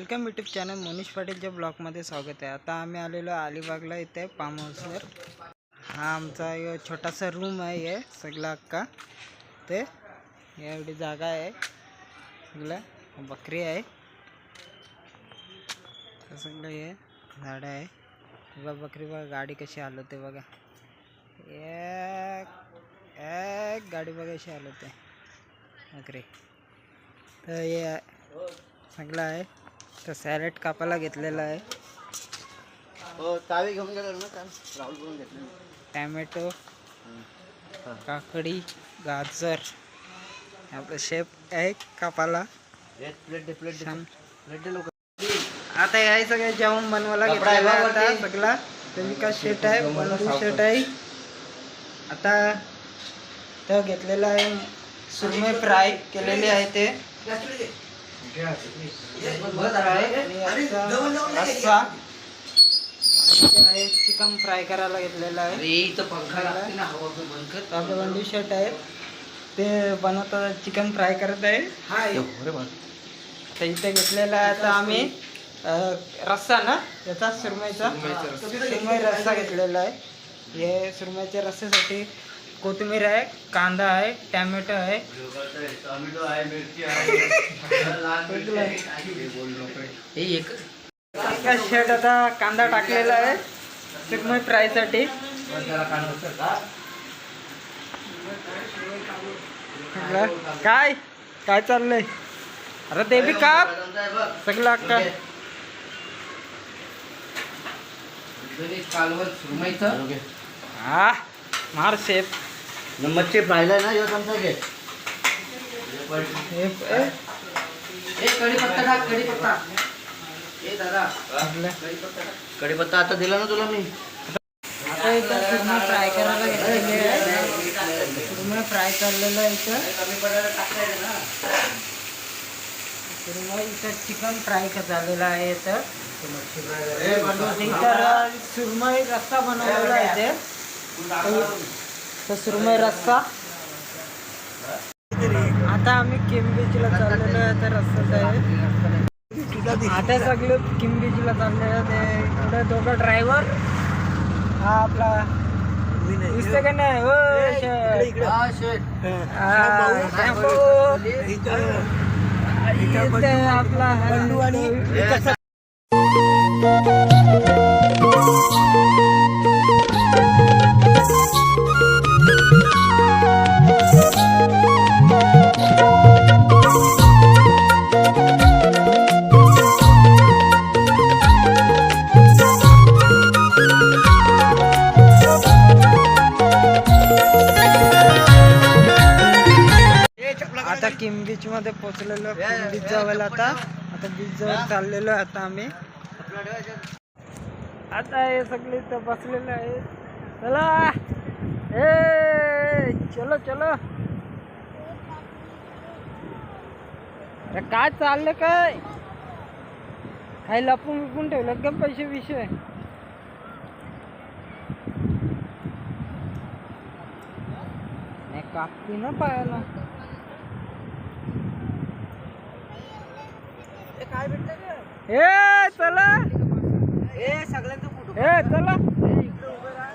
Welcome YouTube channel Manish पाटीलच्या ब्लॉगमध्ये स्वागत आहे। आता आम्ही आलेलो अलिबागला, इथे फार्म हाऊसवर। हा आमचा छोटासा रूम आहे, हे सगळा अक्का ते एवढी जागा आहे। सगळं बकरी आहे, सगळं हे झाड आहे। बघा बकरी, बघा गाडी कशी हलवते बघा, एक गाडी बघा कशी हलवते बकरी। तर हे सगळं आहे। तर सॅलेड कापायला घेतलेला आहे। हो चावी घेऊन गेलो ना, राहुल घेऊन घेतले। टॅमॅटो, काकडी, गाजर, आपलं शेप आहे कापाला। आता हे सगळं जेवण बनवायला घेतलेलं आहे। आता सगळा का शेट आहे, बंधू शेट आहे। आता तो घेतलेला आहे, सुरमई फ्राय केलेली आहे ते रस्सा, चिकन फ्राय करायला घेतलेला आहे। आपलं बंधू शेट आहे, ते बनवतात, चिकन फ्राय करत आहे। तर इथे घेतलेला आहे आता आम्ही रस्सा ना त्याचा, सुरमई रस्सा घेतलेला आहे। हे सुरमईच्या रस्स्यासाठी कोथिंबीर आहे, कांदा आहे, टॅमॅटो आहे, मिरची आहे। शेट आता कांदा टाकलेला आहे सुरमई फ्राय साठी। काय काय चाललंय? अरे ते बी काप सगळं अक्का। हा मार शेप मच्छी फ्रायला ना, यो तुमचा घे। कढीपत्ता टाक, कढीपत्ता। ए दादा, कढीपत्ता आता दिला ना तुला मी। आता इथं सुरमई फ्राय करायला घेतलेली आहे, सुरमई फ्राय चाललेलं आहे इथं। सुरमई इथं चिकन फ्राय झालेला आहे इथं। इथं सुरमई रस्सा बनवलेला आहे इथे, सुरमई रस्सा। आता आम्ही किम बीचला चाललेलो आहे, तर रस्ताच आहे। आता सगळे किम बीचला चाललेलं ते पुढे दोघं ड्रायव्हर। हा आपला दिसतं का नाही? हो आपला बंडू आणि आता किम बीच मध्ये पोहोचलेलो। किम बीच जवळ आता बीच जवळ चाललेलो आता आम्ही। आता हे सगळे इथं बसलेले आहे। चला ए चलो चलो। अरे काय चाललं, काय काय लपून विपून ठेवलं का पैसे विषय? नाही कापती ना पायाला। काय भेटत? ए चला, ए सगळ्यांचा फोटो, ए चला इकडे उभे राहा।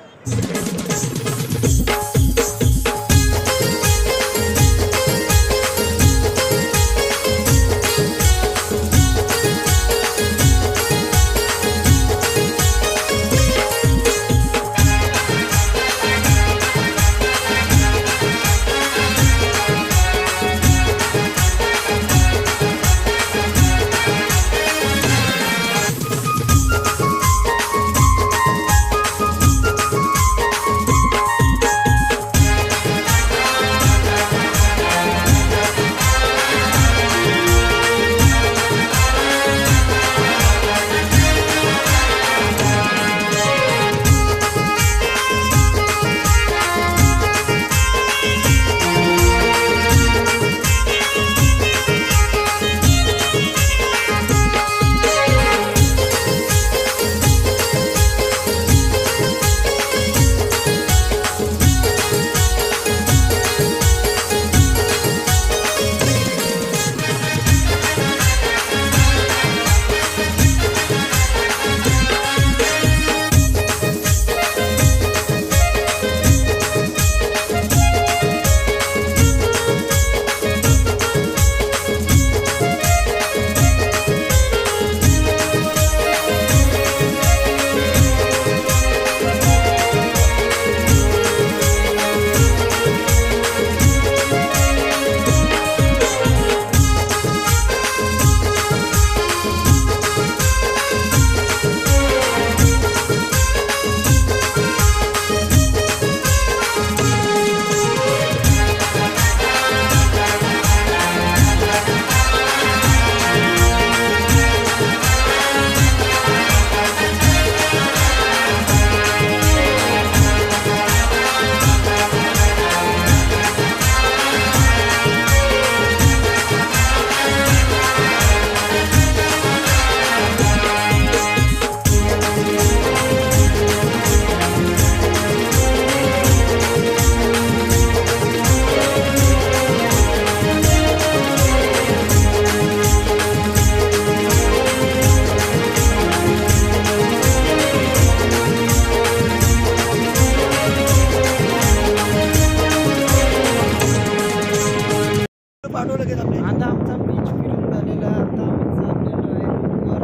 पाठवलं गेलं आपल्या आता आमचा बीच फिरून झालेला आहे. आता आम्ही चाललेलो आहे रूमवर.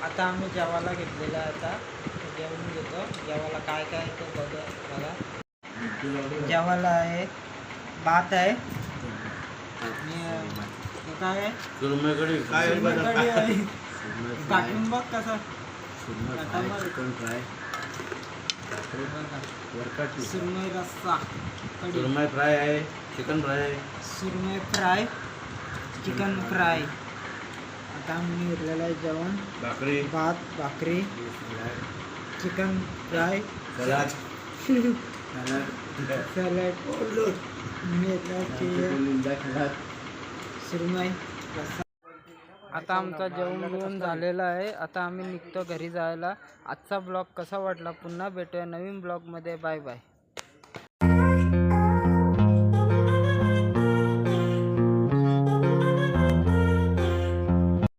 आता आम्ही जेवायला घेतलेला आहे. आता जेवून घेतो. जेवायला काय काय आहे ते बघा. जेवायला आहे भात आहे आणि हे काय आहे सुरमई कढी कढी आहे. दाखवून बघ कसा चिकन फ्राय सुरमई रस्सा कढी सुरमई फ्राय आहे चिकन फ्राय आहे सुरमई फ्राय चिकन फ्राय. आता आम्ही घेतलेलं आहे जेवण भाकरी भात भाकरी चिकन फ्राय सलाद सॅलड सुरमई रस्सा. आता आमचा जेवण बिवून झालेला आहे. आता आम्ही निघतो घरी जायला. आजचा ब्लॉग कसा वाटला पुन्हा भेटूया नवीन ब्लॉगमध्ये. Bye bye.